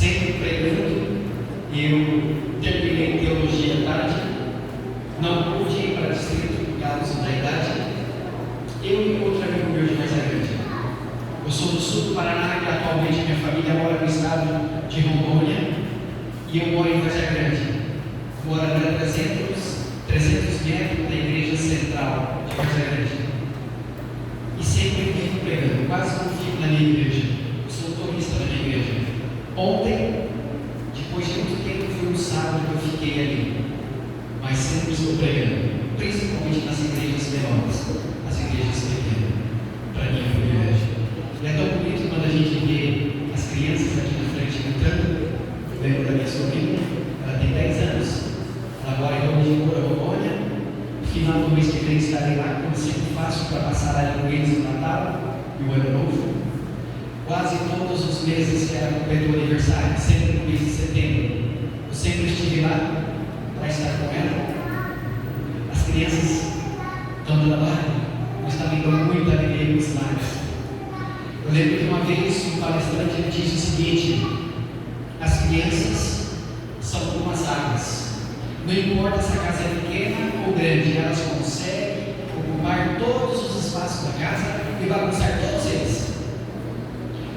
sempre pregando. Eu terminei teologia à tarde, não pude ir para o distrito por causa da idade. Eu e outro amigo meu de Varza Grande. Eu sou do sul do Paraná e atualmente minha família mora no estado de Rondônia e eu moro em Varza Grande. Moro a 300 metros da igreja central de Varza Grande. E sempre fico pregando, quase não fico na minha igreja. Eu sou motorista da minha igreja. Ontem, depois de muito tempo, foi um sábado que eu fiquei ali. Mas sempre estou pregando, principalmente nas igrejas menores, as igrejas pequenas. Para mim é um privilégio. E é tão bonito quando a gente vê as crianças aqui na frente cantando. Lembro da minha sobrinha, ela tem 10 anos. Ela mora em Roma de Moura, Rondônia. No final do mês que vem estarei lá, como sempre faço, para passar ali com eles no Natal e o Ano Novo. Quase todos os meses que era completo o aniversário, sempre no mês de setembro, eu sempre estive lá para estar com ela. As crianças estão trabalhando, mas também dão muita alegria nos lares. Eu lembro que uma vez um palestrante disse o seguinte: as crianças são como as águas. Não importa se a casa é pequena ou grande, elas conseguem ocupar todos os espaços da casa e bagunçar todos eles.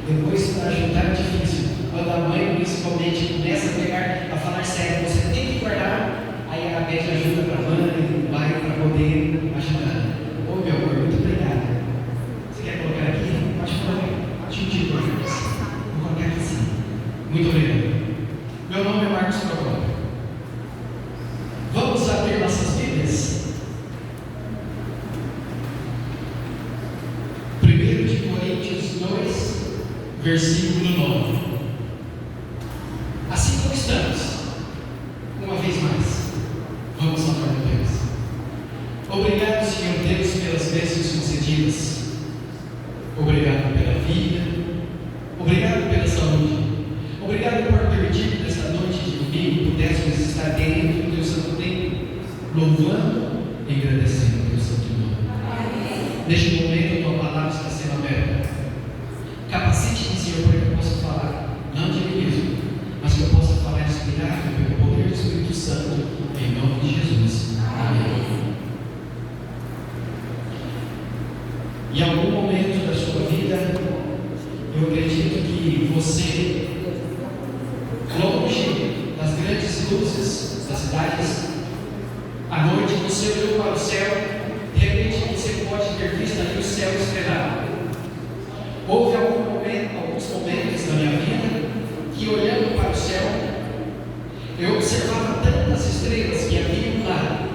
Depois, para ajudar é difícil. Quando a mãe, principalmente, começa a pegar, a falar sério, você tem que guardar, aí ela pede ajuda para a mãe, o pai, para poder ajudar. Ô meu amor, muito obrigado. Você quer colocar aqui? Pode colocar. Pode pedir por favor. Vou colocar aqui sim. Muito obrigado. Meu nome é Marcos Procópio. Vamos abrir nossas Bíblias. 1 de Coríntios 2, versículo 9. Assim como estamos, uma vez mais, vamos falar com Deus. Obrigado, Senhor Deus, pelas bênçãos concedidas. Obrigado pela vida. Obrigado pela saúde. Obrigado por permitir que nesta noite de domingo pudéssemos estar dentro do teu santo templo, louvando e agradecendo o teu santo nome. Neste momento, a tua palavra está sendo aberta. Capacite-me, Senhor, para que eu possa falar, não de mim mesmo, mas que eu possa falar inspirado pelo poder do Espírito Santo, em nome de Jesus. Amém. Em algum momento da sua vida, eu acredito que você, longe das grandes luzes das cidades, à noite você olhou para o céu, de repente você pode ter visto ali o céu estrelado. Houve alguns momentos na minha vida que, olhando para o céu, eu observava tantas estrelas que haviam lá,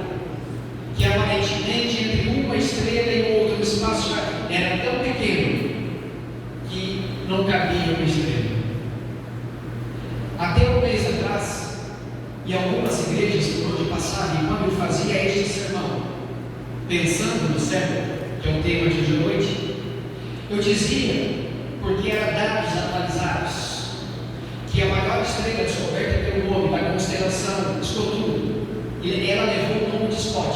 que aparentemente entre uma estrela e outra o espaço era tão pequeno que não cabia uma estrela. Até um mês atrás, em algumas igrejas por onde passava, e quando eu fazia este sermão, pensando no céu, que é o tema de hoje à noite, eu dizia, porque eram dados atualizados, que a maior estrela descoberta pelo homem da constelação Escotudo, ela levou o nome de Spot.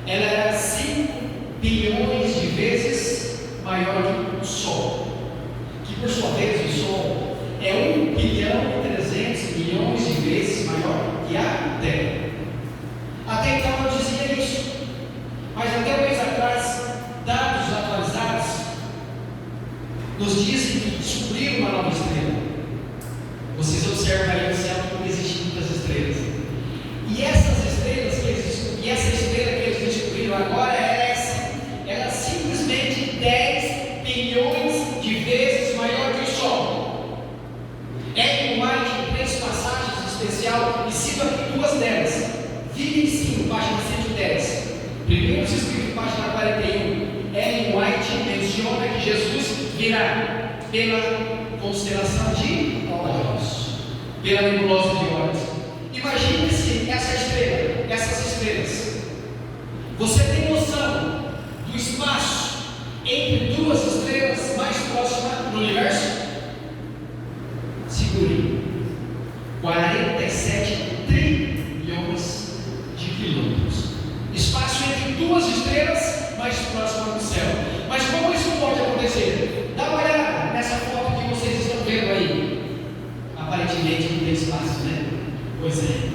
Ela era 5 bilhões de vezes maior que o Sol, que por sua vez o Sol é 1 bilhão e 300 milhões de vezes maior que a Terra. Até então eu dizia isso, mas até um mês atrás, dados atualizados nos dizem que descobriram uma nova estrela. Vocês observam aí no céu que existem muitas estrelas. E essas estrelas e essa estrela que eles descobriram agora ela é simplesmente 10 bilhões de vezes maior que o Sol. Ellen White, em 3 passagens especial, e cito aqui 2 delas. 25, página 110. Primeiro escrito, página 41. Ellen White menciona que Jesus virá pela constelação de Órios, pela nebulosa de Órios. Imagine-se essas estrelas. Você tem noção do espaço entre 2 estrelas mais próximas no universo? Segure. 47 trilhões de quilômetros. Espaço entre 2 estrelas mais próximas do céu. Mas como isso pode acontecer? Dá uma olhada nessa foto que vocês estão vendo aí. direito não tem espaço, né? Pois é.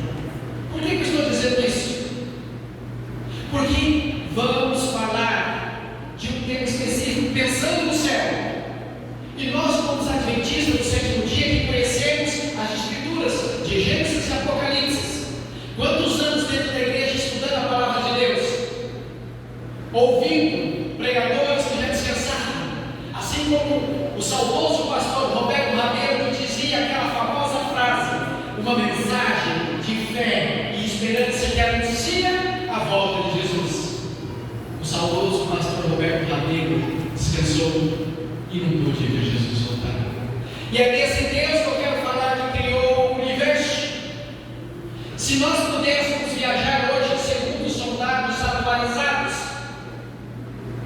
Por que eu estou dizendo isso? Porque vamos falar de um tema específico, pensando no céu. E nós, como os adventistas do sétimo dia, que conhecemos as Escrituras de Gênesis e Apocalipse, quantos anos dentro da igreja estudando a palavra de Deus, ouvindo pregadores que já descansaram, assim como o saudoso pastor Roberto Rabelo, que dizia aquela famosa frase: uma mensagem de fé e esperança que anuncia a volta de Jesus. O saudoso pastor Roberto Rabelo descansou e não pôde ver Jesus voltar. E é desse Deus que eu quero falar, que criou o universo. Se nós pudéssemos viajar hoje segundo os dados atualizados,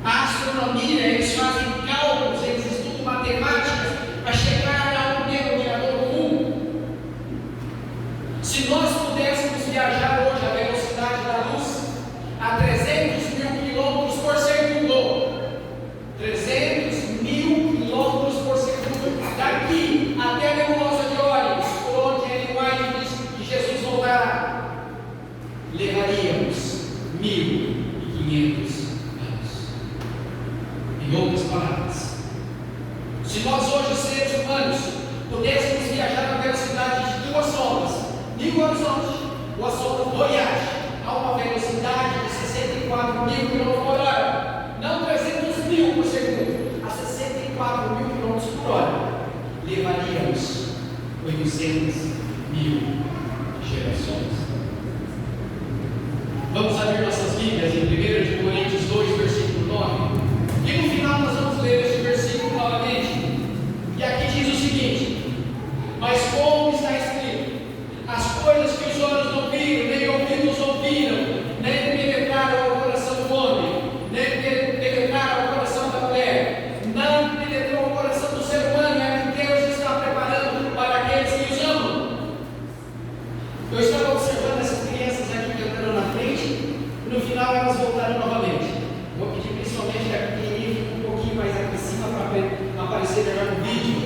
a astronomia, eles fazem cálculos, eles estudam matemática para chegar ao denominador comum. Se nós pudéssemos viajar hoje à velocidade da luz a 300 mil quilômetros por segundo, 300 mil quilômetros por segundo, daqui até a nebulosa de Órion, por onde Ellen White diz que Jesus voltará, levaríamos 1500 anos. Em outras palavras, se nós hoje, seres humanos, pudéssemos viajar na velocidade de 2 sombras, New Horizonte, ou a sombra Voyage, a uma velocidade de 64 mil km por hora, não 300 mil por segundo, a 64 mil km por hora, levaríamos 800 mil gerações. Vamos abrir nossas Bíblias em 1 Coríntios 2, versículo 9, e no final nós vamos ler este versículo novamente. E aqui diz o seguinte: mas como está escrito, as coisas que os olhos não viram, nem ouvidos ouviram, nem penetraram ao coração do homem, nem penetraram ao coração da mulher, não penetrou ao coração do ser humano, é que Deus está preparando para aqueles que os amam. Eu estava observando essas crianças aqui cantando na frente, e no final elas voltaram novamente. Vou pedir principalmente a pequenininha um pouquinho mais aqui em cima para aparecer melhor no vídeo.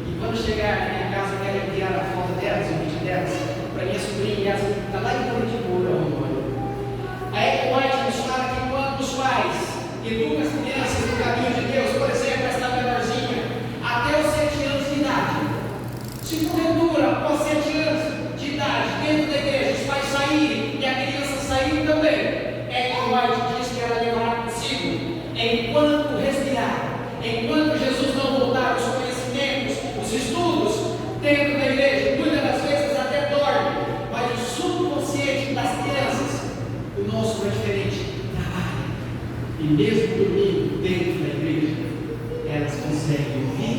E quando chegar na minha casa, eu quero enviar a foto delas, o vídeo delas, para minha sobrinha, ela está lá em Curitiba. A Ellen White nos fala que quando os pais educam as crianças no caminho de Deus, por exemplo, esta menorzinha, até os 7 anos de idade, se porventura, após 7 anos de idade, dentro da igreja, os pais saírem e a criança sair também, Ellen White diz que ela levará consigo, enquanto respirar, enquanto Jesus não voltar, os conhecimentos, os estudos dentro da igreja, muitas das vezes até dorme, mas o subconsciente das crianças, o nosso é diferente, trabalha, e mesmo dormindo dentro da igreja, elas conseguem ouvir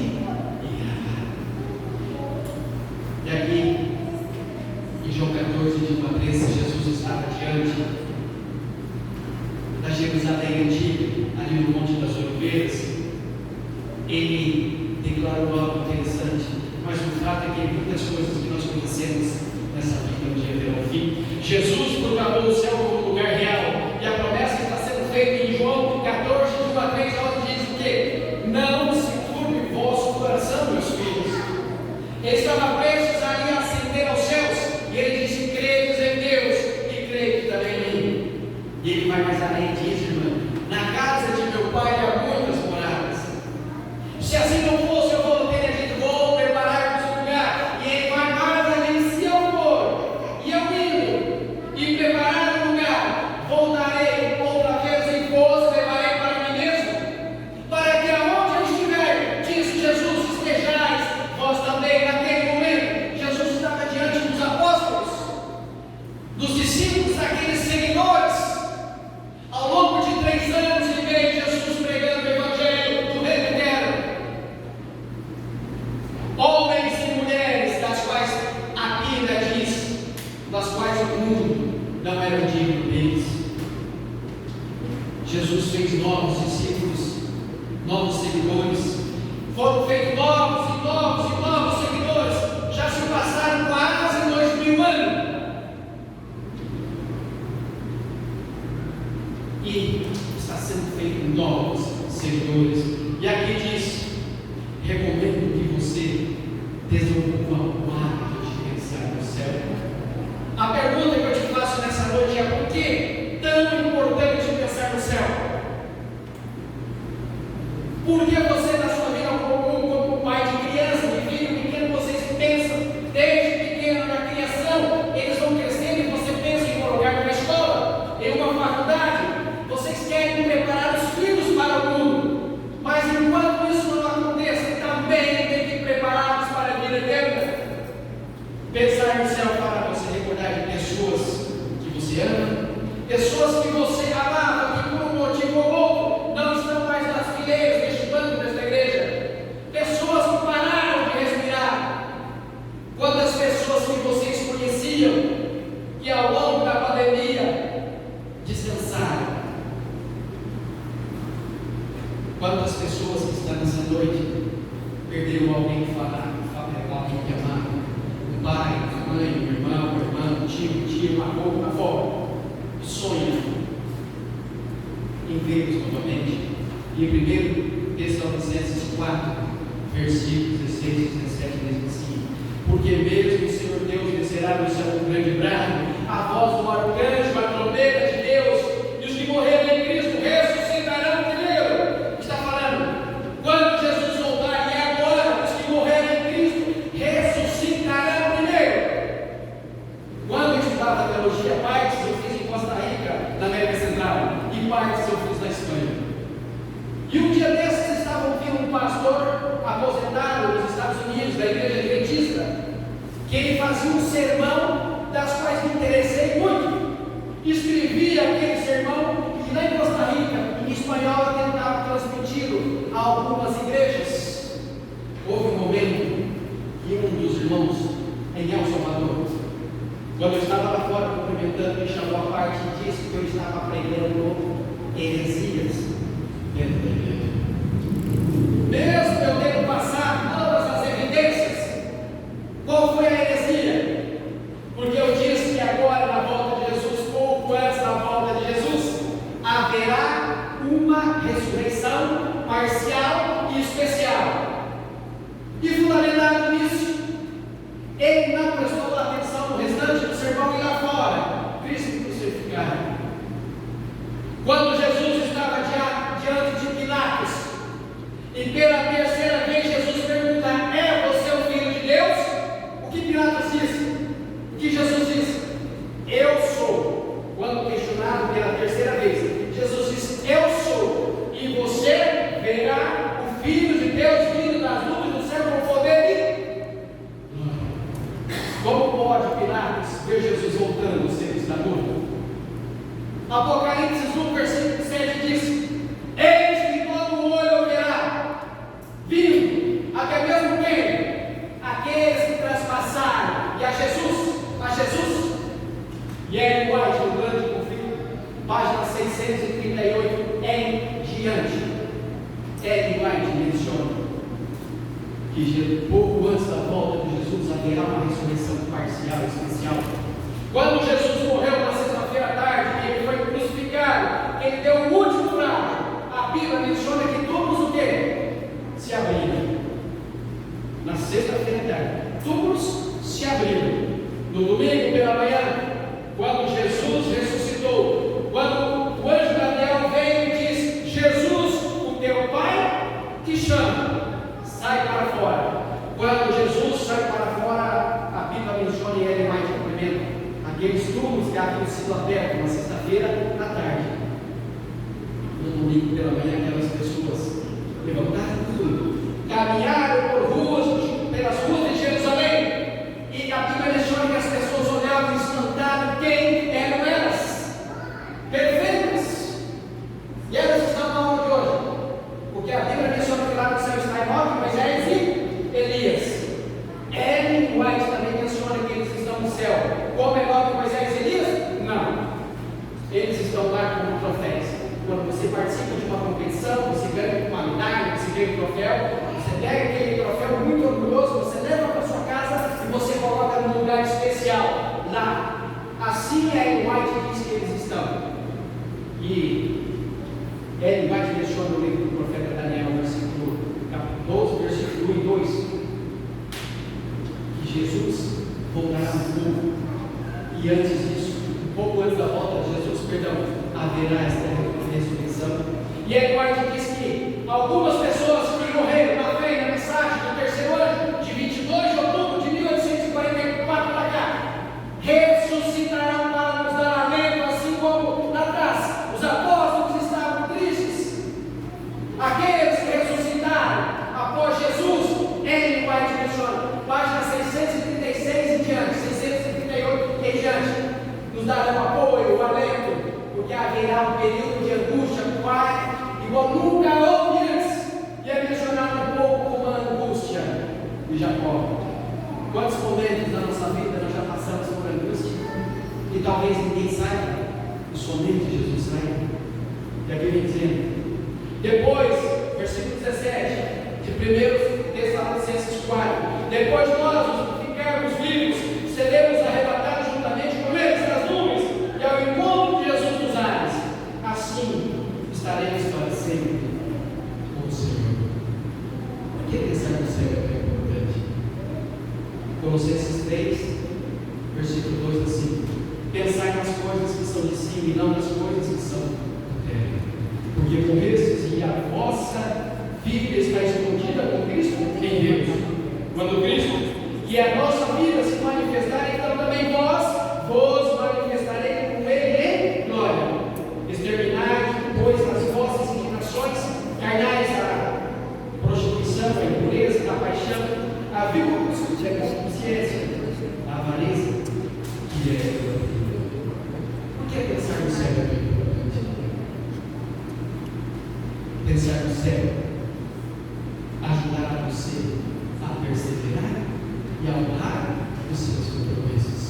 e gravar. E aqui, em João 14, de 1 a 13, Jesus estava diante da Jerusalém antiga, ali no Monte das Oliveiras. Ele declarou algo interessante, mas o fato é que muitas coisas que nós conhecemos nessa vida um dia verão fim. Jesus proclamou o céu como lugar real, e a promessa está sendo feita em João 14, de 1 a 3, onde diz o quê? Não se turbe o vosso coração, meus filhos. Ele estava prestes ali a ascender aos céus, e ele disse: credes em Deus e crede também em mim. E ele vai mais além e diz: irmã, na casa de meu pai há muitas moradas. Se assim não fosse, eu vou ter dito: vou preparar-vos um lugar. E ele vai mais além: se eu for, e eu indo, e preparar um lugar, voltarei outra vez e vos levarei para mim mesmo, para que aonde eu estiver, diz Jesus, estejais vós também. Naquele momento, Jesus estava diante dos apóstolos, dos discípulos, aqueles seguidores. Ao longo de 3 anos e meio, Jesus pregando o Evangelho do Reino Eterno. Homens e mulheres, das quais a Bíblia diz, das quais o mundo não era digno deles. Jesus fez novos discípulos, novos seguidores. Foram feitos novos e novos e novos seguidores. Já se passaram quase 2000 anos. E está sendo feito novos seguidores. E aqui diz: recomendo que você desenvolva o hábito de Pensar no céu para você recordar de pessoas que você ama, pessoas que você amava, que por um motivo ou outro não estão mais nas fileiras deste banco desta igreja, pessoas que pararam de respirar. Quantas pessoas que vocês conheciam que ao longo da pandemia descansaram? Quantas pessoas que estão nessa noite perderam alguém que falava, alguém que amava? Um pai, uma mãe, um irmão, uma irmã, um tio, tia, uma avó, uma avó. Sonha em vê-los novamente. E em 1 Tessalonicenses 4, versículos 16 e 17, diz assim: porque mesmo o Senhor Deus descerá no céu com grande brado, a voz do arcanjo, a trombeta de Deus, e os que morreram em Cristo ressuscitarão primeiro. Está falando, quando Jesus voltar, e agora os que morreram em Cristo ressuscitarão primeiro. Quando eu estudava teologia, partes eu fiz em Costa Rica, na América Central, e partes eu fiz na Espanha. E um dia desses estava ouvindo um pastor aposentado nos Estados Unidos, da Igreja Adventista, que ele fazia um sermão das quais me interessei muito. Escrevia aquele sermão e lá em Costa Rica, em espanhol, eu tentava transmiti-lo a algumas igrejas. Houve um momento que um dos irmãos em El Salvador, quando eu estava lá fora cumprimentando, me chamou à parte e disse que eu estava pregando heresias dentro da igreja. Mesmo eu tendo passado todas as evidências, qual foi a heresia? Porque eu disse que agora, na volta de Jesus, pouco antes da volta de Jesus, haverá uma ressurreição parcial e especial. E fundamentado nisso, ele não prestou atenção no restante do sermão e lá fora, Cristo crucificado. Quando Jesus estava diante de Pilatos, e pela terceira vez Jesus pergunta: é você o Filho de Deus? O que Pilatos disse? O que Jesus disse? Eu sou. Quando questionado pela terceira vez, Jesus disse: eu sou. E você verá o Filho de Deus vindo das nuvens do céu com poder e... Como pode Pilatos ver Jesus voltando dos seres da nuvem? Apocalipse 1, versículo 7 diz: eis que todo olho verá, vindo, até mesmo quem? Aqueles que traspassaram, e a Jesus. E Ellen White, no grande conflito, página 638 em diante, Ellen White menciona que pouco antes da volta de Jesus haverá uma ressurreição parcial e especial. Quando Jesus morreu na sexta-feira à tarde, ele foi crucificado, ele deu o último brado. A Bíblia menciona que túmulos o quê? Se abriram. Na sexta-feira à tarde, túmulos se abriram. No domingo pela manhã, quando Jesus ressuscitou, quando o anjo Gabriel veio e disse: Jesus, o teu Pai te chama, sai para fora. Quando Jesus sai para fora, a Bíblia menciona e ele mais complementa aqueles túmulos que haviam sido abertos na sexta-feira à tarde. No domingo pela manhã, aquelas pessoas levantaram tudo, caminharam pelas ruas de Jerusalém, e a Bíblia menciona que as pessoas olhavam e espantaram quem eram elas, perfeitas, e elas estavam onde hoje? Porque a Bíblia menciona que lá no céu está Enoque, Moisés e Elias. Ellen White também menciona que eles estão no céu como Enoque, Moisés e Elias? Não, eles estão lá como troféus. Quando você participa de uma competição, você ganha uma medalha, você ganha um troféu, você pega aquele troféu muito orgulhoso, você leva para sua casa e você coloca num lugar especial lá. Assim a Ellen White diz que eles estão. E Ellen White menciona no livro do profeta Daniel, versículo 12, versículo 1 e 2, que Jesus voltará no povo. E antes disso, um pouco antes da volta de Jesus, haverá esta ressurreição. E Ellen White diz que algumas pessoas que morreram na fé e na mensagem do terceiro ano, de 22 de outubro de 1844 para cá, ressuscitarão para nos dar alento, assim como lá atrás os apóstolos estavam tristes. Aqueles que ressuscitaram após Jesus, Ellen White menciona, página 636 em diante. Quantos momentos da nossa vida nós já passamos por angústia e talvez ninguém saiba, e somente Jesus saiba? E aqui vem dizendo, depois, versículo 17 de 1 Tessalonicenses 4, depois nós, os que ficarmos vivos, seremos arrebatados juntamente com eles nas nuvens e ao encontro de Jesus nos ares. Assim estaremos para sempre com o Senhor. Por que pensar no céu é tão importante? Colossenses 3, versículo 2 a 5. Pensai nas coisas que são de cima e não nas coisas que são da terra. Porque morrestes e a vossa vida está escondida com Cristo em Deus. Quando Cristo, que é a nossa vida, se manifestar, então também vos manifestarei com Ele em glória. Exterminai, pois, as vossas inclinações carnais, a prostituição, a impureza, a paixão, a vil consciência, a avareza, que é. Por que pensar no céu é muito importante? Pensar no céu ajudará você a perseverar e a honrar os seus compromissos.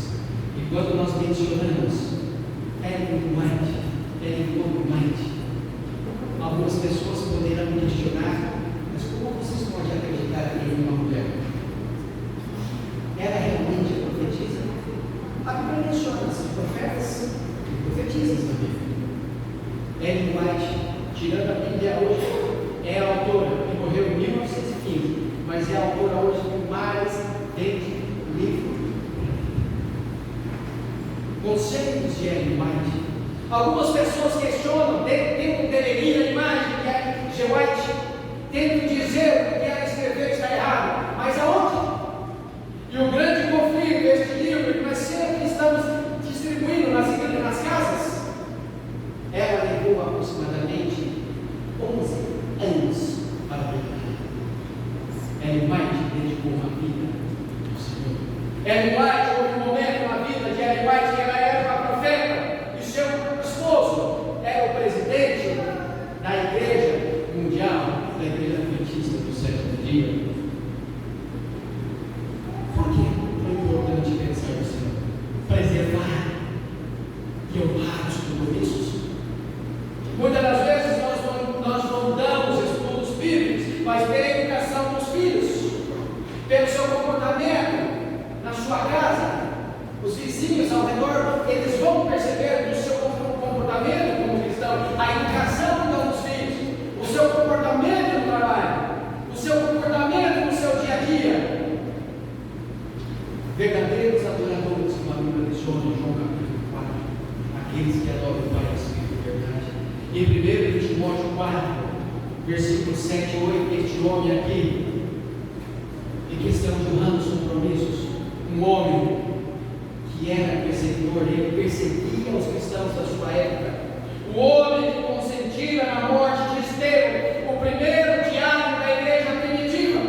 E quando nós mencionamos Ellen White, algumas pessoas poderão questionar, mas como vocês podem acreditar em uma mulher? Ela realmente profetiza? A Bíblia menciona os profetas e profetizas da Bíblia. Ellen White, tirando a Bíblia hoje, é a autora, que morreu em 1915, mas é a autora hoje de mais de livro. Conceitos de Ellen White. Algumas pessoas questionam, tentam denegrir a imagem de Ellen G. White, tentam dizer que o que ela escreveu está errado, mas aonde? E o grande conflito deste livro, que nós sempre estamos distribuindo nas igrejas, nas casas, ela levou aproximadamente 11 anos para publicar. Ellen White dedicou uma vida ao Senhor. Ellen White, houve um momento na vida de Ellen White que ela era uma profeta e seu esposo era o presidente da Igreja Mundial, da Igreja Adventista do Sétimo Dia. Por que é importante pensar no Senhor? Preservar e honrar os compromissos. Muitas das vezes nós não damos estudos bíblicos, mas pela educação dos filhos, pelo seu comportamento na sua casa, os vizinhos ao redor, eles vão perceber do seu comportamento como cristão, a educação que dão dos filhos, o seu comportamento no trabalho, o seu comportamento no seu dia a dia. Verdadeiros adoradores, como a Bíblia menciona em João capítulo 4, aqueles que adoram o Pai, Espírito e verdade. Em 1 Timóteo 4, versículos 7 e 8, este homem aqui, em questão de honrando os compromissos, um homem que era perseguidor, ele perseguia os cristãos da sua época, o homem que consentira na morte de Estevão, o primeiro diácono da igreja primitiva.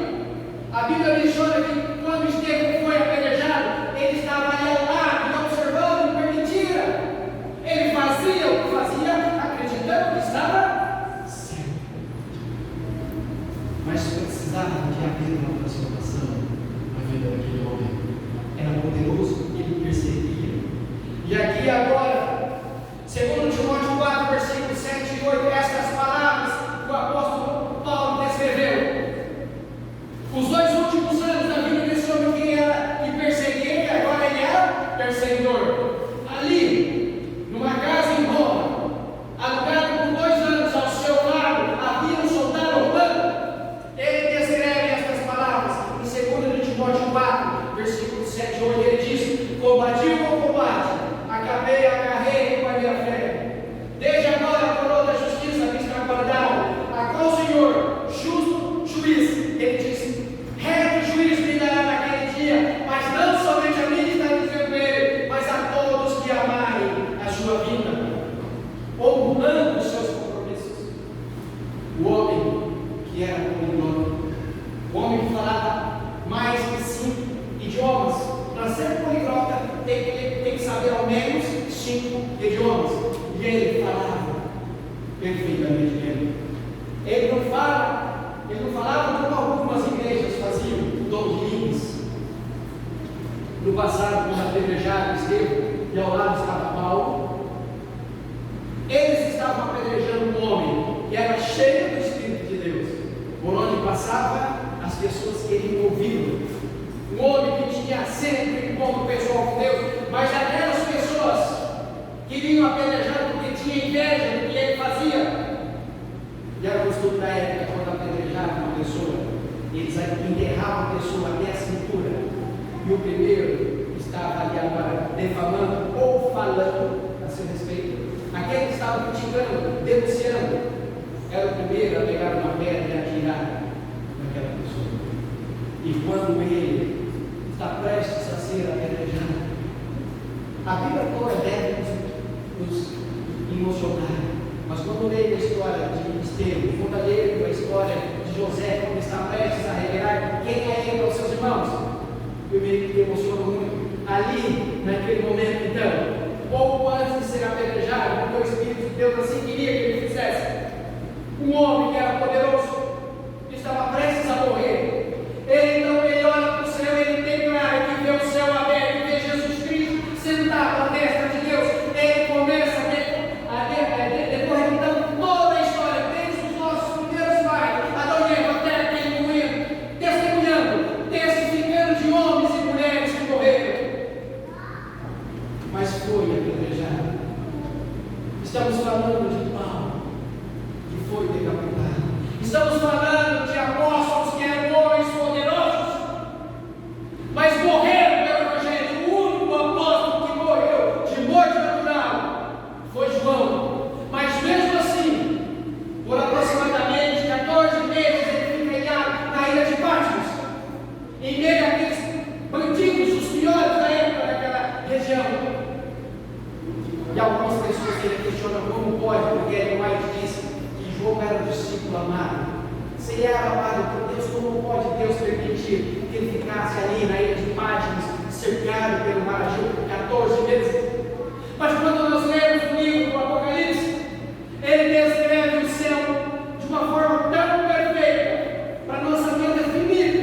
A Bíblia menciona que quando Estevão foi apedrejado, ele estava ali ao lado, observando e permitia. Ele fazia o que fazia, acreditando que estava certo. Mas precisava de haver uma transformação na vida daquele homem. Era poderoso e ele perseguia. E aqui agora, segundo Timóteo 4, versículos 7 e 8, estas palavras que o apóstolo Paulo descreveu. Os 2 últimos anos da Bíblia mencionam que era que perseguia, e agora ele era perseguidor. Ali, numa casa em Roma, alugado por 2 anos, ao seu lado havia um soldado romano. Ele descreve estas palavras em 2 Timóteo 4, versículos 7 e 8. Ele diz: combati o bom combate, acabei a carreira e guardei a fé. Desde agora a coroa da justiça me está guardada, a qual o Senhor, justo juiz, ele diz, reto juiz me dará naquele dia, mas não somente a mim, está dizendo ele, mas a todos que amarem a sua vida, honrando os seus compromissos. O homem que era poliglota, o homem que falava mais de 5 idiomas, para ser poliglota tem que saber ao menos 5 idiomas, e ele falava perfeitamente bem. Ele não falava como algumas igrejas faziam, dom de línguas. No passado, quando apedrejaram Estevão, e ao lado estava Paulo, eles estavam apedrejando um homem que era cheio do Espírito de Deus. Por onde passava, as pessoas queriam ouvi-lo. Um homem que tinha sempre como pessoal com Deus, mas aquelas pessoas queriam apedrejar porque tinha inveja do que ele fazia. E era o costume da época, quando apedrejavam uma pessoa, eles enterravam a pessoa até a cintura. E o primeiro estava ali agora defamando ou falando a seu respeito. Aquele que estava criticando, denunciando, era o primeiro a pegar uma pedra e atirar naquela pessoa. E quando ele está prestes a ser apedrejado, a Bíblia toda deve nos emocionar. Mas quando leio a história de Estevão, quando leio a história de José, quando está prestes a revelar quem é ele aos seus irmãos, eu me emociono muito. Ali, naquele momento, então, pouco antes de ser apedrejado, porque o Espírito de Deus assim queria que ele fizesse, um homem que era poderoso, que estava prestes a morrer, ele olha para o céu, ele declara que vê o céu aberto, que vê Jesus Cristo sentado à destra de Deus. Ele começa decorrer então toda a história, desde os nossos primeiros pais, Adão e Eva, até aquele momento, testemunhando, testificando de homens e mulheres que morreram, mas foi apedrejado. Estamos falando de Paulo, que foi decapitado. Estamos falando de apóstolos que eram homens poderosos, mas morreram pelo Evangelho. O único apóstolo que morreu de morte natural foi João. Mas mesmo assim, por aproximadamente 14 meses, ele fica ilhado na ilha de Patmos, em meio àqueles bandidos, os piores da época daquela região. E algumas pessoas ele questionam como pode, porque ele mais disse que João era um discípulo amado. Se ele era amado por Deus, como pode Deus permitir que ele ficasse ali na ilha de Patmos, cercado pelo mar Egeu por 14 meses? Mas quando nós lemos o livro do Apocalipse, ele descreve o céu de uma forma tão perfeita, para nossa mente é finita.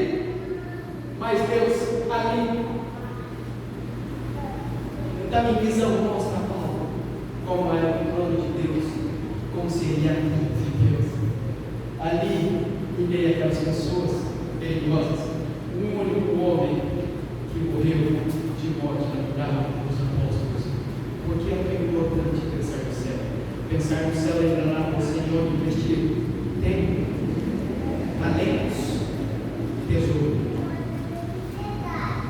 Mas Deus ali, da minha visão, mostra a Paulo como era o plano de Deus, como seria a vida de Deus. Ali, em meio àquelas pessoas perigosas, um único homem que morreu de morte natural, os apóstolos. Porque é muito importante pensar no céu. Pensar no céu é enganar você de onde investir tempo, talentos, tesouro.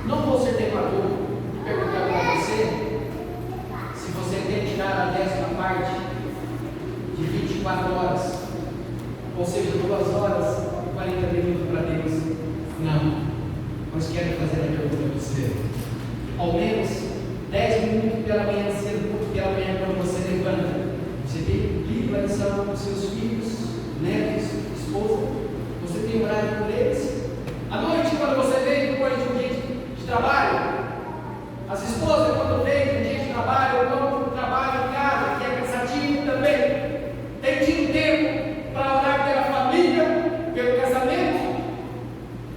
Não vou ser debatedor e perguntar para você se você tem que tirar a 10ª parte de 24 horas, ou seja, 2 horas e 40 minutos para Deus. Não. Mas quero fazer a pergunta para você. Ao menos 10 minutos pela manhã cedo, pela manhã quando você levanta. Você tem livre lição com seus filhos, netos, esposa. Você tem horário com eles. À noite, quando você vem depois de um dia de trabalho, as esposas, quando vêm de um dia de trabalho, ou vão para o trabalho em casa, que é cansativo também, tem tido tempo para orar pela família, pelo casamento.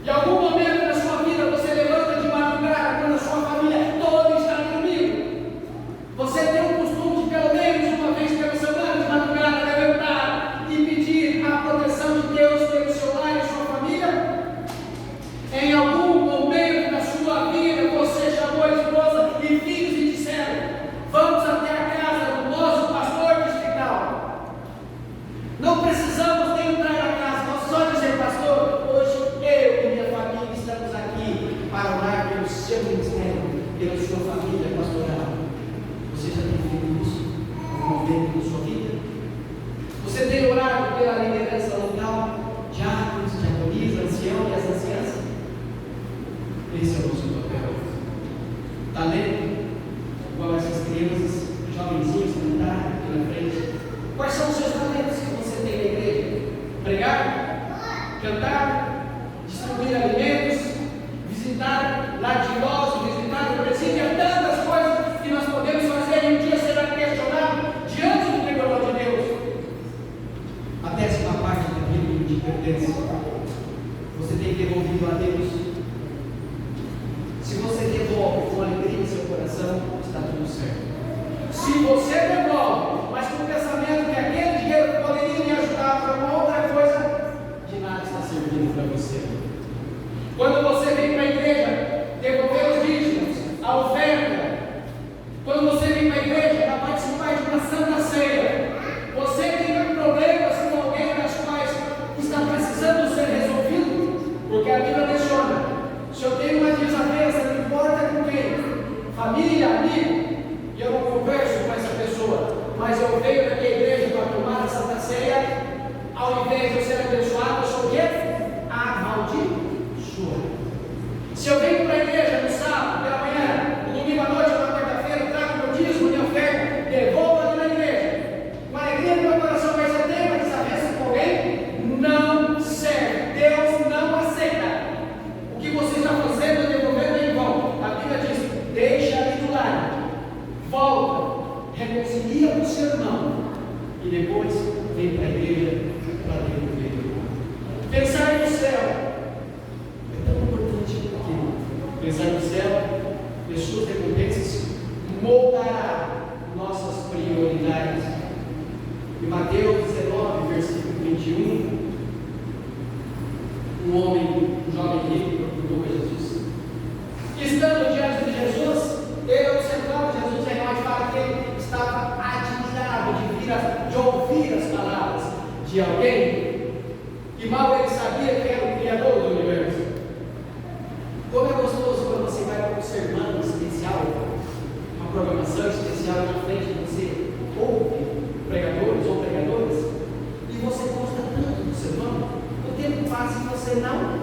Em algum momento da sua vida você levanta de madrugada, quando a sua família toda está dormindo. Você tem o costume de, pelo menos uma vez pela semana, de madrugada, levantar e pedir a proteção de Deus pelo seu lar e sua família? Em algum momento da sua vida você chamou a esposa e filhos e disseram: vamos até a casa do nosso pastor distrital. Não precisamos nem entrar na casa, nós só dizer: pastor, hoje eu e minha família estamos aqui para orar pelo seu ministério, pela sua família pastoral. Você já tem feito isso em algum momento da sua vida? Você tem orado pela liderança local, diáconos, diaconis, ancião e as anciãs? Esse é o nosso papel. Talento, igual essas crianças, jovenzinhos que estão na frente. Quais são os seus talentos que você tem na igreja? Pregar? Cantar? Distribuir alimentos? Visitar lar de idosos? Visitar o presídio? Tantas coisas que nós podemos fazer e um dia será questionado diante do tribunal de Deus. A 10ª parte daquilo que te pertence, você tem devolvido a Deus. Se você devolve coração, está tudo certo. Se você devolve, mas com o pensamento que aquele dinheiro poderia me ajudar para uma outra coisa, de nada está servindo para você. Quando você vem para a igreja, devolver os dízimos, a oferta, quando você vem para a igreja para participar de uma santa ceia, você tem problemas com alguém das quais está precisando ser resolvido, porque a Bíblia menciona: se eu tenho uma desavença, não importa com quem, família, amigo, e eu não converso com essa pessoa, mas eu venho na minha igreja para tomar a santa ceia, ao invés de eu ser abençoado, eu sou o quê? Amaldiçoado. Se eu venho para a igreja no sábado, pela manhã, no domingo à noite ou na quarta-feira, trago meu dízimo, minha oferta, devolvo ali na igreja, com alegria no meu coração, mas eu tenho uma desavença com alguém, não serve. Deus não aceita. O que você está fazendo é devolvendo em vão. A Bíblia diz: deixa ali do lado, volta, reconcilia com o seu irmão e depois vem para a igreja para devolver. Pensar no céu. Pensar no céu, as suas recompensas moldará nossas prioridades. Em Mateus 19, versículo 21, um jovem rico, procurou Jesus. Estando diante de Jesus, ele observava Jesus, e nós fala que ele estava admirado de ouvir as palavras de alguém, e mal ele sabia que era o Criador do universo. Como é gostoso quando você vai para um sermão especial, uma programação especial na frente de você, ouve pregadores ou pregadoras, e você gosta tanto do sermão, o tempo passa e você não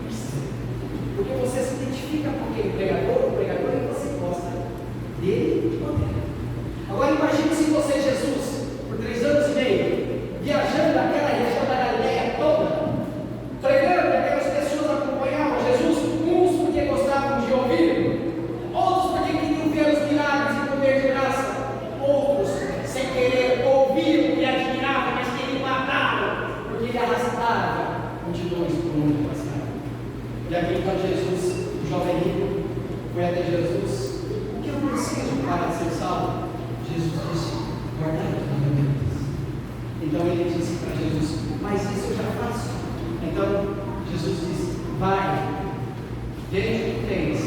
percebe. Porque você se identifica com aquele pregador ou pregadora e você gosta dele ou dela. Agora imagine se você, Jesus, por 3 anos e meio, viajando naquela região da Galileia toda, pregando, aquelas pessoas acompanhavam Jesus, uns porque gostavam de ouvir, outros porque queriam ver os milagres e poder de graça, outros sem querer ouviam e admiravam, mas queriam matá-lo, porque ele arrastava multidões por onde passava. E aqui então Jesus, o jovem rico, foi até Jesus: o que eu preciso para ser salvo? Jesus disse: guardar os mandamentos. Então ele disse para Jesus: mas isso eu já faço. Então Jesus disse: vai, vende o que tens,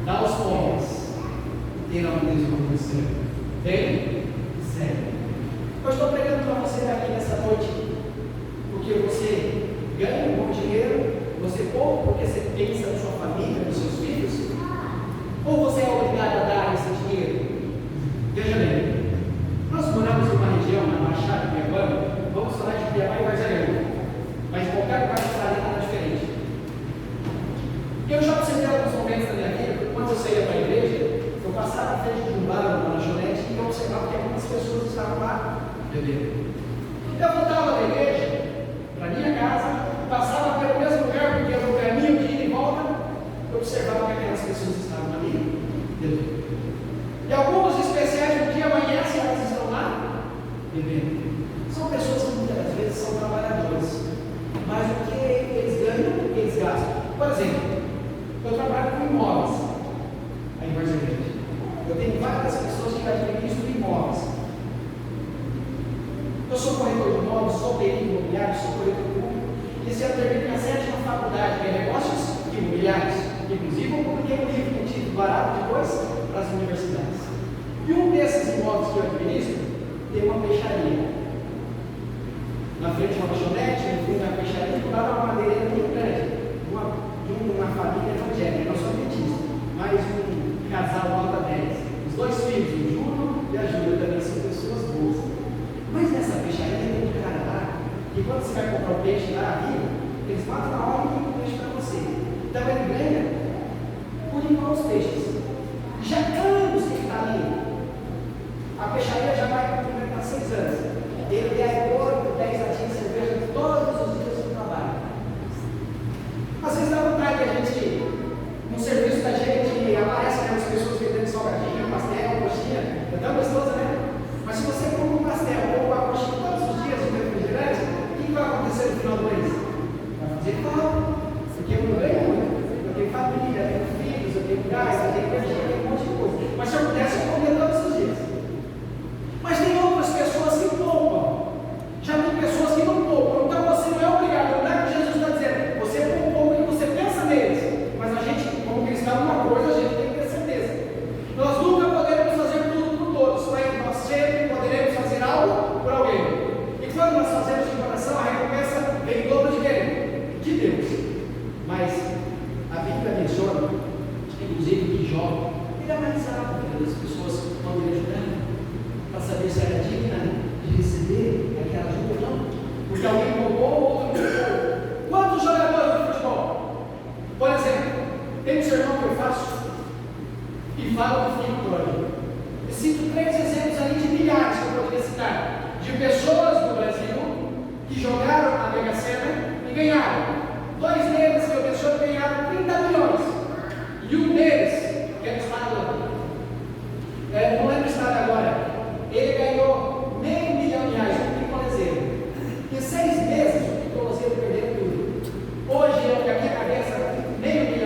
dá aos pobres, e terá um Deus por você. Vem, segue. Eu estou pregando para você aqui nessa noite, porque você ganha um bom dinheiro, você poupa porque você pensa na sua família, nos seus filhos, ou você é obrigado a dar esse dinheiro? Veja bem, nós moramos em uma região, na Baixada de Cuiabá, vamos falar de Cuiabá e Varzagueiro, mas qualquer parte da área é diferente. Eu já observei alguns momentos da minha vida, quando eu saía para a igreja, eu passava à frente de um bar, uma lanchonete, e eu observava que algumas pessoas estavam lá bebendo. Eu voltava da igreja para minha casa, passava pelo mesmo lugar, porque era o caminho de ida e volta, eu observava que aquelas pessoas estavam ali bebendo. E alguns especiais no dia amanhece, elas estão lá bebendo. São pessoas que muitas vezes são trabalhadores, mas o que eles ganham, o que eles gastam. Por exemplo, eu trabalho com imóveis aí em Varzagueiro. Eu tenho várias pessoas que administram imóveis. Eu sou corretor de imóveis, sou perito imobiliário, sou corretor público. Esse ano termino minha 7ª faculdade de negócios imobiliários. Inclusive, eu publiquei um livro com um título barato depois para as universidades. E um desses imóveis que eu administro tem uma peixaria. Na frente de uma lanchonete, no fundo da peixaria, do lado uma madeireira muito grande. De uma família evangélica, não sou adventista, mas um casal nota 10. Os 2 filhos, o Júlio e a Júlia, também são pessoas boas. Mas nessa peixaria tem um cara lá, que quando você vai comprar o peixe lá, vivo, eles matam na hora e tem o peixe para você. Então ele ganha por limpar os peixes. Já anos que ele está ali. A peixaria já vai completar 6 anos. Ele bebe 8, 10 latinhas de cerveja todos os dias do trabalho. Às vezes dá vontade a gente, no serviço da gente, aparece aquelas pessoas vendendo salgadinho, pastel, coxinha. É tão gostoso, né? Mas se você compra um pastel ou uma coxinha todos os dias de refrigerante, o que vai acontecer no final do mês? Vai fazer falta. Porque eu não ganho, eu tenho família, eu tenho filhos, eu tenho gás, eu tenho energia, eu tenho um monte de coisa. Mas se e fala do filho pródigo. Eu cito 3 exemplos ali de milhares que eu poderia citar, de pessoas no Brasil que jogaram a Mega Sena e ganharam. 2 deles que eu menciono ganharam 30 milhões. E um deles, que é do estado, não lembro o estado agora, ele ganhou R$500 mil, um picolezeiro. Em 6 meses, o picolezeiro perdeu tudo. Hoje, eu, aqui na cabeça, R$500 mil,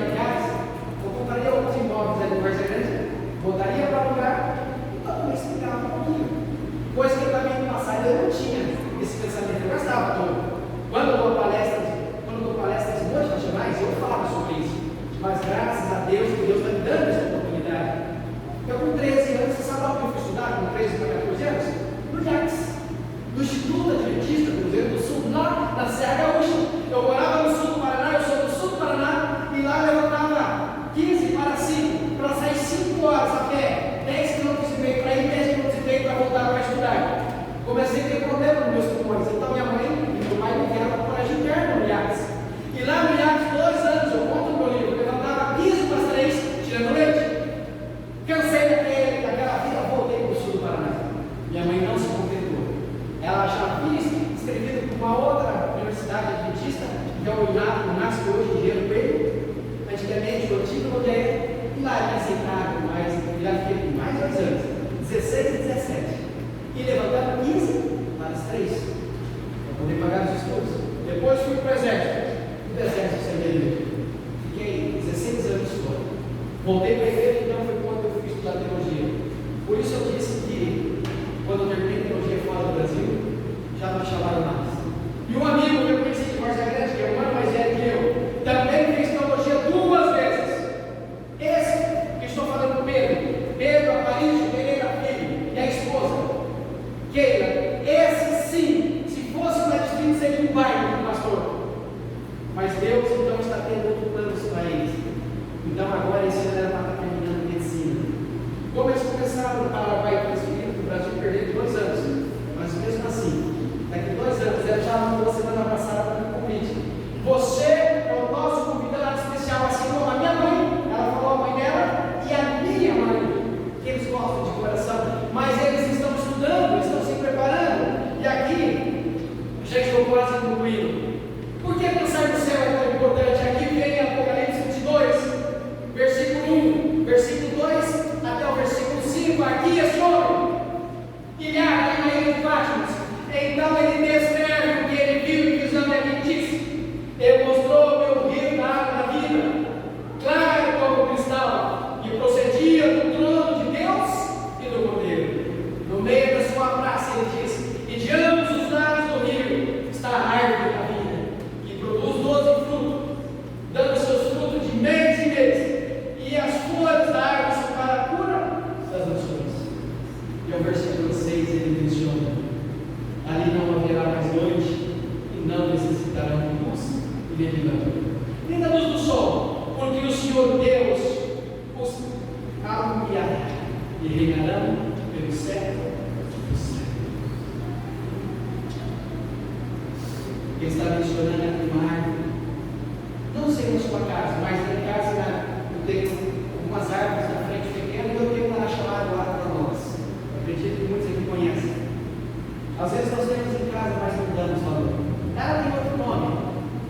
eu compraria alguns imóveis ali no Varza Grande, voltaria para o lugar e todo mês pegava um pouquinho. Coisa que também no passado eu não tinha esse pensamento, eu gastava todo. Quando eu dou palestras motivacionais, eu falo sobre isso. Mas graças a Deus, que Deus está me dando essa oportunidade. Eu com 13 anos, você sabe onde eu fui estudar com 13 para 14 anos? No JAX, no Instituto Adventista do Rio Grande do Sul, lá na Serra Gaúcha. Eu morava no sul do Paraná, eu sou do sul do Paraná, e lá eu levantava 15 para 5, para sair 5 horas a pé, 10 km e meio para ir, 10 km e meio para voltar para estudar. Comecei a ter problema nos meus pulmões, então minha mãe e meu pai me deram uma coragem interna no JAX. E lá no JAX, 2 anos, eu conto no meu livro, eu levantava 15 para as 3, tirando leite. Cansei daquela vida, voltei para o sul do Paraná. Minha mãe não se contentou. Ela já havia escrevido para uma outra universidade adventista, que é o UNASP, hoje em Engenheiro Coelho, antigamente o antigo Rodeia, e lá me aceitaram, mas já fiquei mais 2 anos, 16 e 17. E levantava 15 para as 3, para poder pagar os estudos. Depois fui para o exército. Do exército sem fiquei 16 anos fora. Voltei para a igreja, então foi quando eu fui estudar teologia. Por isso eu disse que quando eu terminei teologia fora do Brasil, já não me chamaram mais. E um amigo que eu conheci de Varza Grande, que é um ano mais velho que eu, também fez teologia 2 vezes. Esse que estou falando com Pedro Aparício Pereira Filho, e a esposa, Keila, esse sim, se fosse para distrito, seria um bairro do pastor. Mas Deus então está tendo outros planos para eles. Então agora esse ano era para estar terminando medicina. Como eles começaram a Paraguai transferir para o Brasil, perder 2 anos. Mas mesmo assim, daqui 2 anos, ela já mandou semana passada para o convite. Você é o nosso convidado especial, assim como a minha mãe, ela falou a mãe dela, e a minha mãe, que eles gostam de coração, mas eles estão estudando, estão se preparando. E aqui, já estou quase concluindo. Por que pensar no céu é tão importante? Aqui vem Apocalipse 22, versículo 1, versículo 2 até o versículo 5. Aqui é sobre ilhar a ilha de Patmos. Então ele descreve o que ele viu e visão dele disse: ele mostrou meu rio da água da vida, claro como cristal, e procedia do trono de Deus e do Cordeiro. No meio da sua praça ele diz: e de ambos os lados do rio está a árvore da vida, produz 12 frutos, dando seus frutos de mês em mês, e as flores da árvore são para a cura das nações. E ao versículo 6 ele menciona: ali não haverá mais noite, e não necessitarão de luz e nem de lâmpada, nem da luz do sol, porque o Senhor Deus os alumiará, e reinarão pelo século dos séculos. Ele está mencionando aqui uma árvore. Não sei na sua casa, mas na minha casa eu tenho algumas árvores na frente pequenas, e eu tenho uma chamada lá para nós. Eu acredito que muitos aqui conhecem. Às vezes nós temos em casa, mas não damos valor. Ela tem outro nome.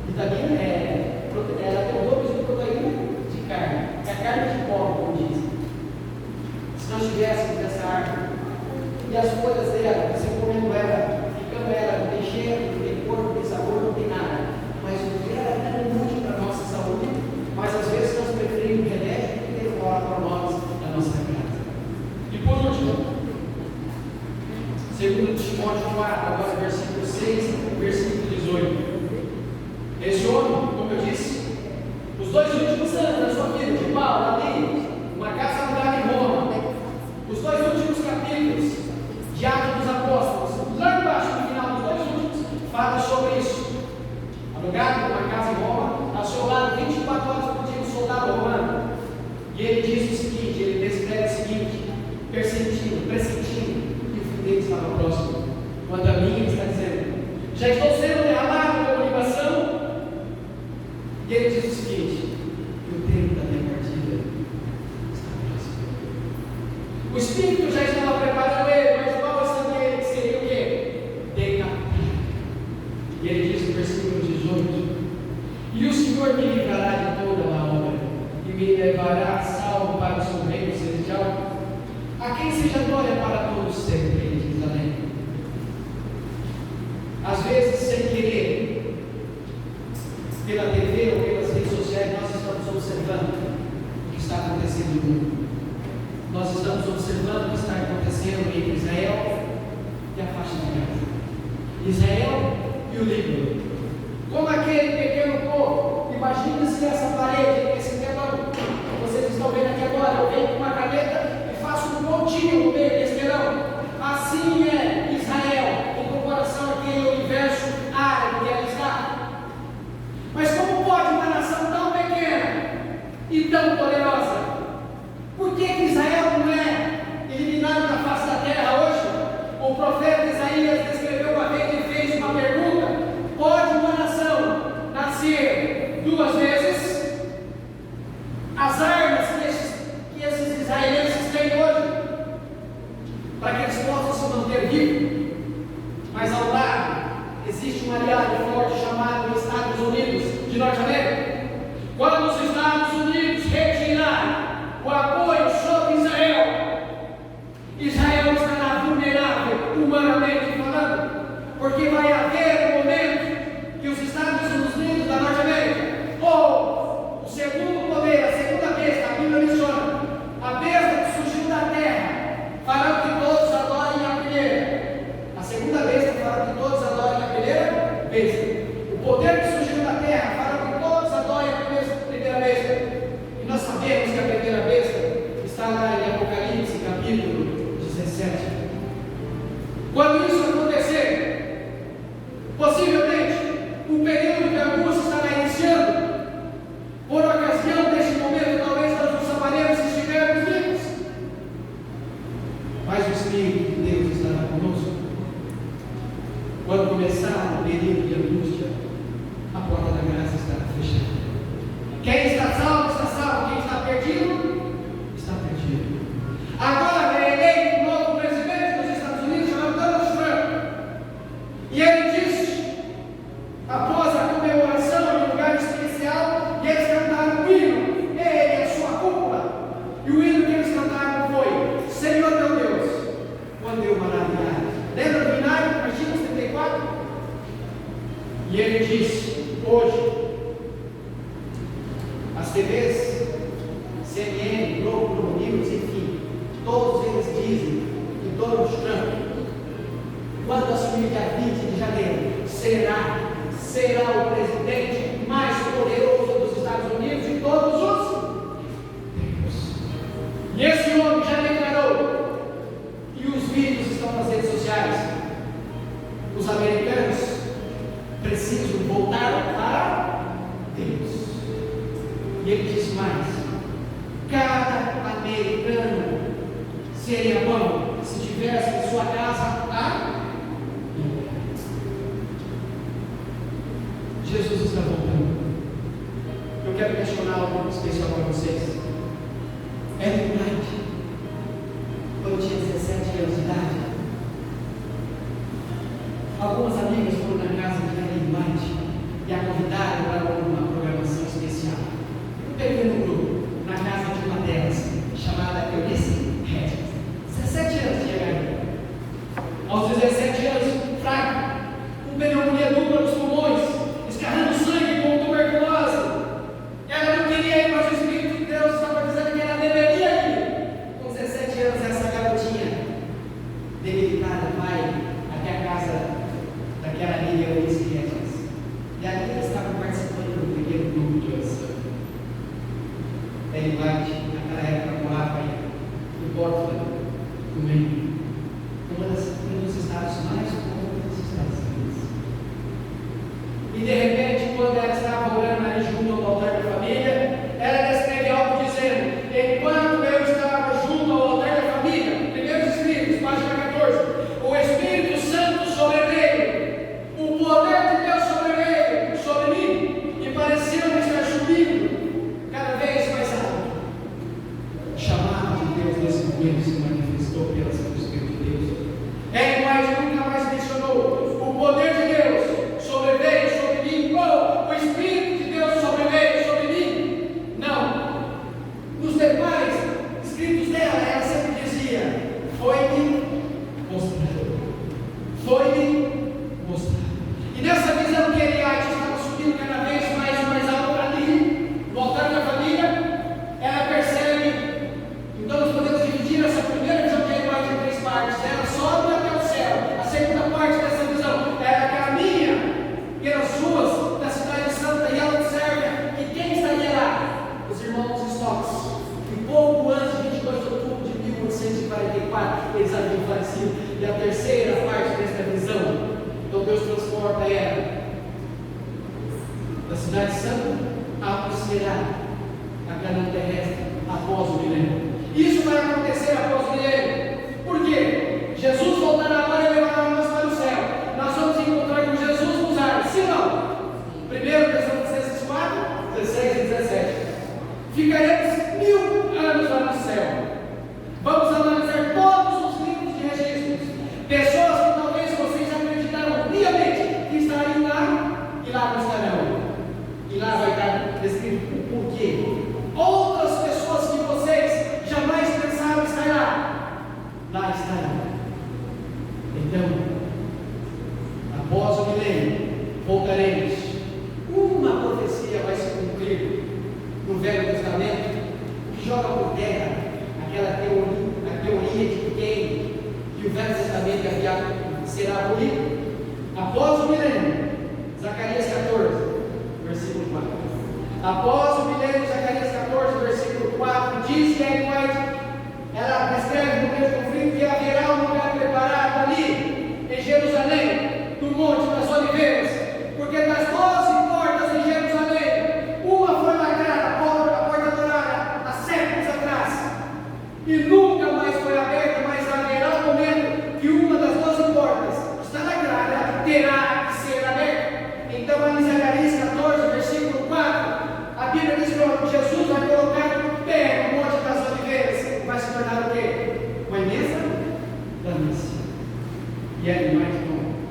Vitamina ela tem o dobro de proteína de carne. É a carne de pó, como dizem. Se nós tivéssemos essa árvore e as folhas dela, você comendo ela, ficando ela, não tem cheiro, não tem cor, não tem sabor, não tem nada. Mas o que ela é tão útil para a nossa saúde, mas às vezes nós preferimos remédio que ter fora para nós da nossa casa. E por último, 2 Timóteo 4, agora versículo 6, versículo 18. Esse homem, como eu disse, os 2 últimos anos da sua vida, de Paulo, ali, uma casa alugada em Roma, os 2 últimos capítulos de Atos dos Apóstolos, lá embaixo, no final dos 2 últimos, fala sobre isso. Alugado numa casa em Roma, ao seu lado 24 horas por dia um soldado romano. E ele diz o seguinte, ele descreve o seguinte: pressentindo que o fim dele estava próximo. Quanto a mim, ele está dizendo: já estou sendo derramado como libação. E ele diz o seguinte: que o tempo da minha partida está próximo. Espírito já estava preparando ele, mas qual seria ele? Seria o quê? Decapitado. E ele diz no versículo 18: e o Senhor me livrará de toda a obra, e me levará salvo para o seu reino celestial, a quem seja glória para todos sempre, ele diz. Amém. Às vezes, sem querer, pela TV ou pelas redes sociais, nós estamos observando o que está acontecendo no mundo. Nós estamos observando o que está acontecendo entre Israel e a faixa de Gaza, Israel e o Líbano. Como aquele pequeno povo, imagine-se essa parede, esse telão, vocês estão vendo aqui agora. Eu venho com uma caneta e faço um pontinho no meio desse telão. Assim é Israel, em comparação àquele universo árabe que ela está. Mas como pode uma nação tão pequena e tão poderosa? Por que Israel não é eliminado da face da terra hoje? O profeta Isaías descreveu uma vez e fez uma pergunta: pode uma nação nascer duas vezes? As armas que esses israelenses têm hoje, para que eles possam se manter vivos, mas ao lado existe um aliado forte chamado Estados Unidos de Norte-América. Quando os Estados Unidos retirarem o apoio sobre Israel, Israel estará vulnerável, humanamente falando, porque vai haver um momento que os Estados Unidos da Norte-América, ou o segundo poder, a segunda besta, a Bíblia menciona, a besta que surgiu da terra, fará que todos adorem a primeira. A segunda besta fará que todos adorem a primeira besta. O poder que surgiu da terra fará que todos adorem a primeira besta. E nós sabemos que a primeira besta está lá em Apocalipse, capítulo 17. Quando isso acontecer, possivelmente o período de angústia estará iniciando. Por ocasião deste momento, talvez nós nos saberemos se estivermos vivos. Mas o Espírito de Deus estará conosco. Quando começar o período de angústia, a porta da graça estará fechada. Quem está salvo, está salvo. Quem está perdido, está perdido. Agora é eleito um novo presidente dos Estados Unidos, chamado Donald Trump. E ele disse, após a comemoração em um lugar especial, e eles cantaram um hino, ele e a sua cúpula. E o hino que eles cantaram foi: Senhor meu Deus, quando eu maravilhado. Lembra do hinário, Martinhos 34? E ele disse, hoje, as TVs, CNN, Globo, News, enfim, todos eles dizem que Donald Trump, quando assumir dia 20 de janeiro, será o presidente mais poderoso dos Estados Unidos de todos os tempos. E esse homem já declarou, e os vídeos estão nas redes sociais, os americanos precisam voltar para Deus. E ele disse mais: cada americano seria bom se tivesse em sua casa a Bíblia. Jesus está voltando. Eu quero questionar algo especial para vocês. Ellen White, quando tinha 17 anos de idade, algumas amigas foram na casa de Ellen White e a convidaram para uma programação especial. Eu peguei no grupo, na casa de uma delas, chamada Eunice Hedges. 17 anos tinha garoto. Aos 17 anos, fraco, com pneumonia dupla nos pulmões, escarrando sangue com tuberculose. Ela não queria ir, mas o Espírito de Deus estava dizendo que ela deveria ir. Com 17 anos, essa garotinha debilitada vai até a casa daquela amiga Eunice Hedges. E ali eles estavam participando de um pequeno grupo de oração. Ellen White, naquela época, morava em Portland, no Maine, um dos estados mais pobres dos Estados Unidos. E de repente, quando ela estava orando ali junto ao altar da família, ela descreve algo dizendo: enquanto eu estava junto ao altar da família, primeiros Espíritos, página 14, o Espírito Santo sobreveio, o poder de Deus sobreveio sobre mim, e pareceu-me estar subindo cada vez mais alto. O chamado de Deus nesse momento se manifestou. porta era da cidade santa, será a Canaã terrestre após o milênio. Isso vai acontecer após o milênio. Por quê? Jesus voltará agora e levará nós para o céu. Nós vamos encontrar com Jesus nos ares. Sim ou não? 1 Tessalonicenses 4, 16 e 17. Ficaremos 1000 anos lá no céu. Vamos analisar todos os livros de registros. Pessoas que talvez vocês acreditaram piamente que estariam lá e lá não estarão. E lá vai estar descrito o porquê. Outras pessoas que vocês jamais pensaram estar lá estarão. Então, após o milênio, voltaremos. Uma profecia vai se cumprir no Velho Testamento, que joga por terra aquela teoria de que o Velho Testamento será abolido. Após o milênio, Zacarias 14, versículo 4. Após o milênio, Zacarias 14, versículo 4, diz Ellen White, ela descreve no mesmo conflito que haverá um lugar preparado ali, em Jerusalém, no Monte das Oliveiras, porque das 12 portas em Jerusalém, uma foi lacrada, a porta dourada, há séculos atrás, e nunca mais foi aberta, mas haverá um momento que uma das 12 portas está lacrada, terá que ser aberta. Então, ali em Zacarias 14, versículo 4, a Bíblia diz que Jesus vai colocar o pé no Monte das Oliveiras, vai se tornar o quê? Uma imensa planície. E aí, mais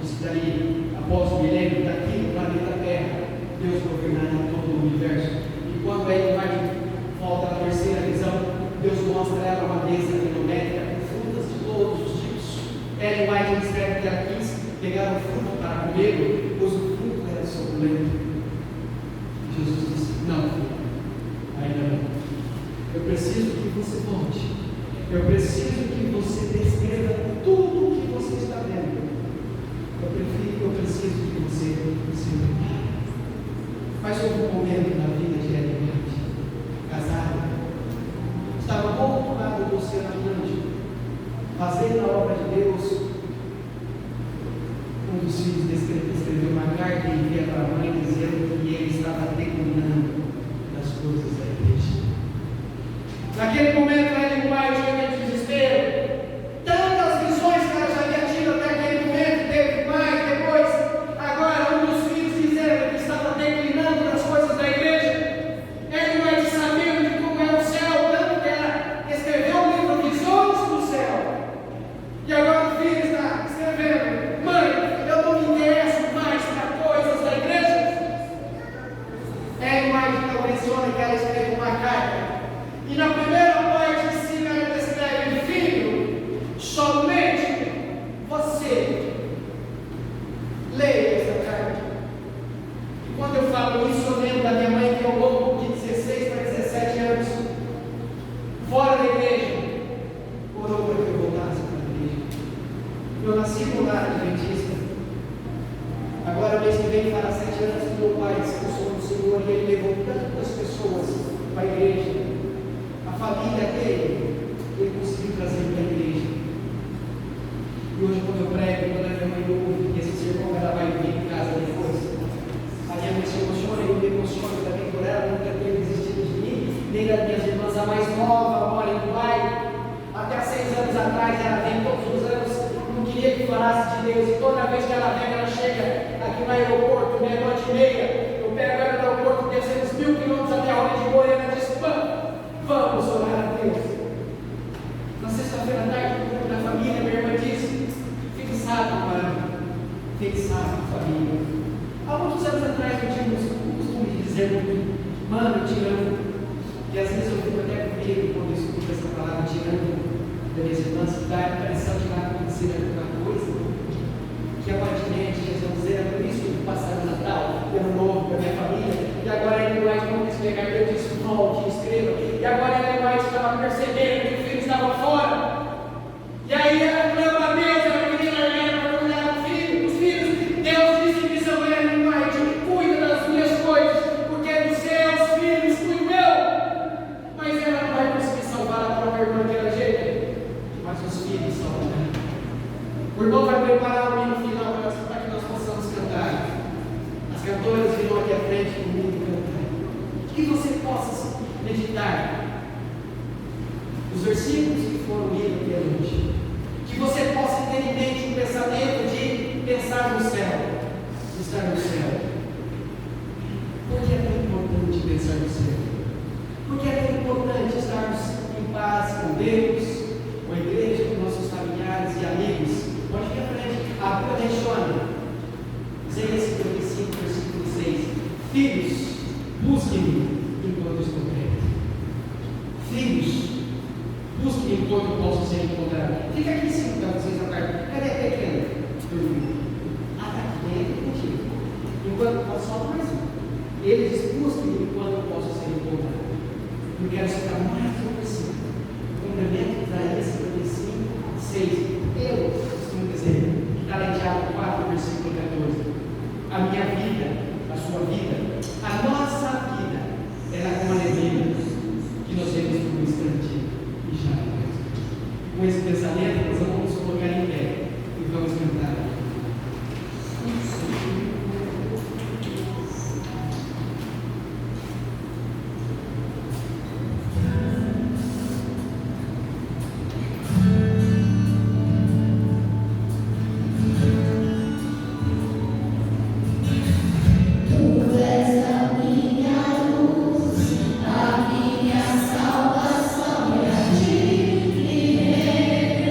diz que daí, após o milênio, daqui no planeta Terra, Deus governará todo o universo. E quando a imagem volta na terceira visão, Deus mostra ela uma mesa quilométrica com frutas de todos os tipos. Ellen White descreve que ela quis pegar o fruto para comer, pois o fruto era suculento. Jesus disse: não, ainda não. Eu preciso que você volte. Eu preciso que você descreva tudo o que você está vendo. Eu preciso que você se prepare. Mas houve um momento na vida de Ellen White, casada, estava do outro lado do Oceano Atlântico, fazendo a obra de Deus. Um dos filhos escreveu uma carta e envia para a mãe dizendo que ele estava declinando das coisas da igreja. Naquele momento, Ellen White entra em desespero. Tantas visões que ela já havia tido até aquele momento, teve mais depois. Agora, um dos filhos dizendo que estava declinando das coisas da igreja. Ellen White sabia de como era o céu, tanto que ela escreveu um livro Visões do Céu. E agora o filho está escrevendo: mãe, eu não me interesso mais para coisas da igreja. Ellen White então menciona que ela escreve uma carta. E na primeira parte de cima ela descreve: filho, somente você leia essa carta. E quando eu falo isso, eu lembro da minha mãe que ao longo de 16 para 17 anos, fora da igreja, orou para que eu voltasse para a igreja. Eu nasci no lar adventista. Agora, mês que vem, fará 7 anos que meu pai se expulsou do Senhor e ele levou tantas pessoas para a igreja. A família dele, ele conseguiu trazer para a igreja. E hoje, quando eu prego, quando a minha mãe ouve esse sermão, ela vai vir em casa depois. A minha mãe se emociona e eu me emociono também por ela, nunca ter desistido de mim, nem das minhas irmãs. A mais nova mora em Dubai. Até há 6 anos atrás, ela vem todos os anos, não queria que falasse de Deus. E toda vez que ela vem, ela chega aqui no aeroporto, meia-noite e meia. Eu pego ela no aeroporto, descemos 1000 quilômetros até a hora de Goiânia, ela diz: vamos orar a Deus. Na sexta-feira à tarde, no grupo da família, minha irmã disse: fique sábado, mano. Fique sábado, família. Há muitos anos atrás eu tinha o costume de dizer muito: mano, eu te amo. E às vezes eu fico até com medo quando eu escuto essa palavra te amo das minhas irmãs, que dá a impressão de que vai acontecer alguma coisa que aparentemente eles vão dizer: é por isso que eu passar o Natal, Ano Novo, com a minha família. E agora ele vai quando explicar que eu disse: volte, escreva. E agora Ellen White estava percebendo que o filho estava fora. E aí ela clama a Deus, ela queria largar para cuidar do filho, dos filhos. Deus disse em visão a Ellen White: cuida das minhas coisas, porque dos seus filhos cuido eu. Mas ela não vai conseguir salvar a própria irmã daquela jeito. Mas os filhos salvam ela. O irmão vai preparar o hino final para que nós possamos cantar. cantoras virão aqui à frente comigo e cantar. Que você possa meditar os versículos que foram lidos aqui hoje. Que você possa ter em mente um pensamento de pensar no céu, estar no céu. Por que é tão importante pensar no céu? Por que é tão importante estarmos em paz com Deus, com a igreja, com nossos familiares e amigos? Pode vir à frente. A Bíblia menciona, Isaías 55, versículo 6. Filhos, busquem-me enquanto estou perto. Filhos, busquem-me enquanto posso ser encontrado. Fica aqui em cima para vocês a parte. Cadê a pequena? Ah, está aqui dentro contigo. Enquanto posso, só mais um. Ele diz: busquem-me enquanto posso ser encontrado. Eu quero citar mais um versículo. Complemento de Isaías 55, 6. Eu costumo dizer, que está lá em Tiago 4, versículo 14. A minha vida, a sua vida, a nossa vida, era como a neblina que nós vemos por um instante e já é. Com esse pensamento, nós vamos nos colocar em pé e vamos cantar. Salvação e a ti me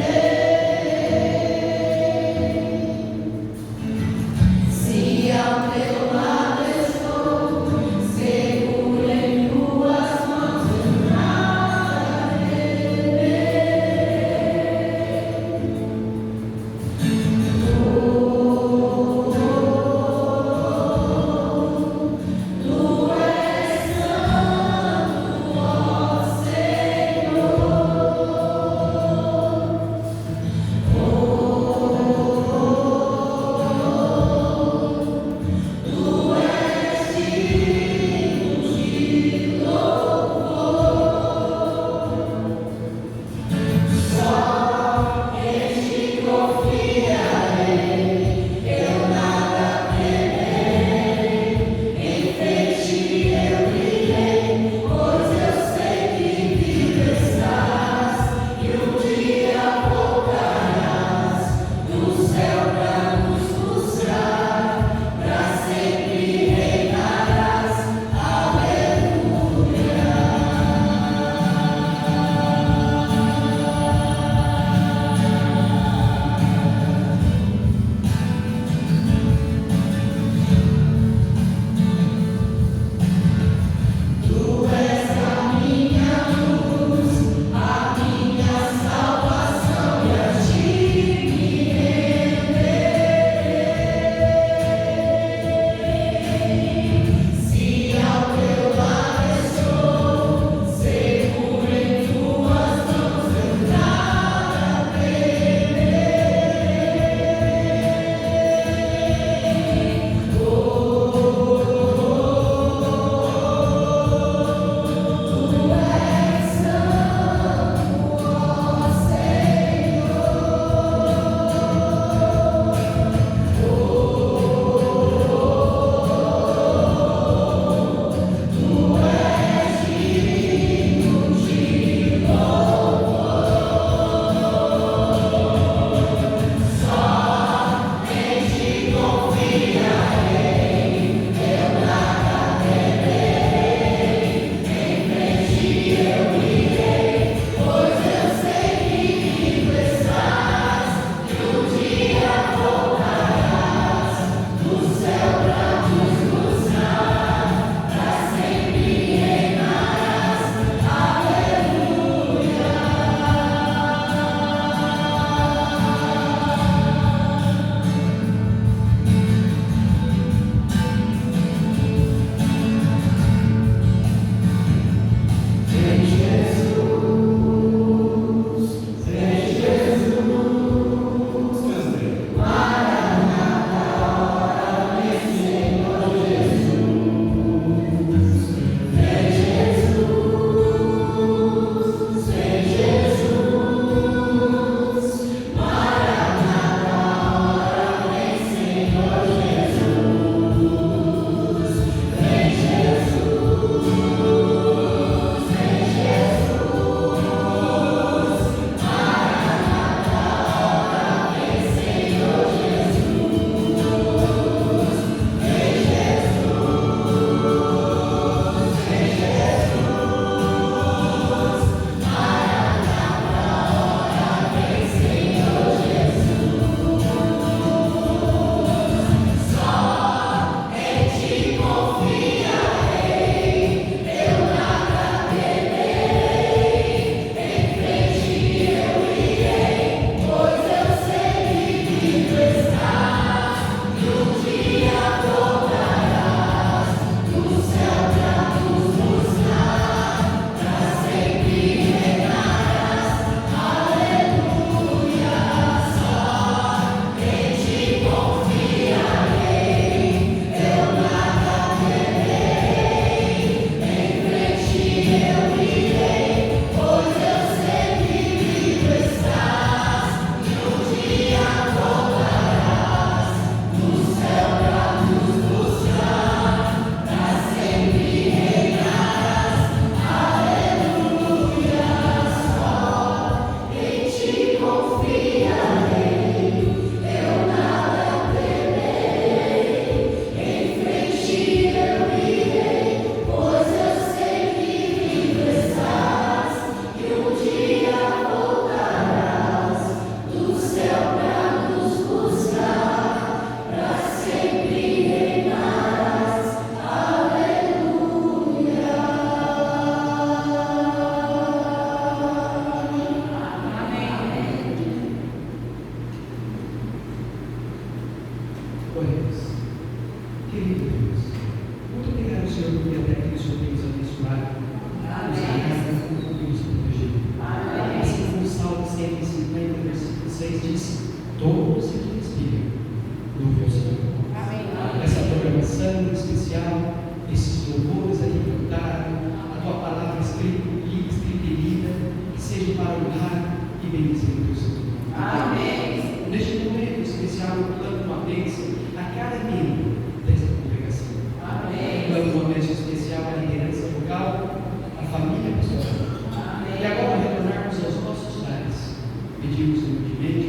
diz: todos que respiram, louve ao Senhor. Amém. Essa programação especial, esses louvores aí cantados, a tua palavra escrita e lida, que seja para honrar e bendizer o teu Senhor. Amém. Neste momento especial, eu dando uma bênção a cada membro desta congregação. Amém. Dando uma bênção especial à liderança local, à família pastoral. Amém. E agora retornarmos aos nossos lares, pedimos humildemente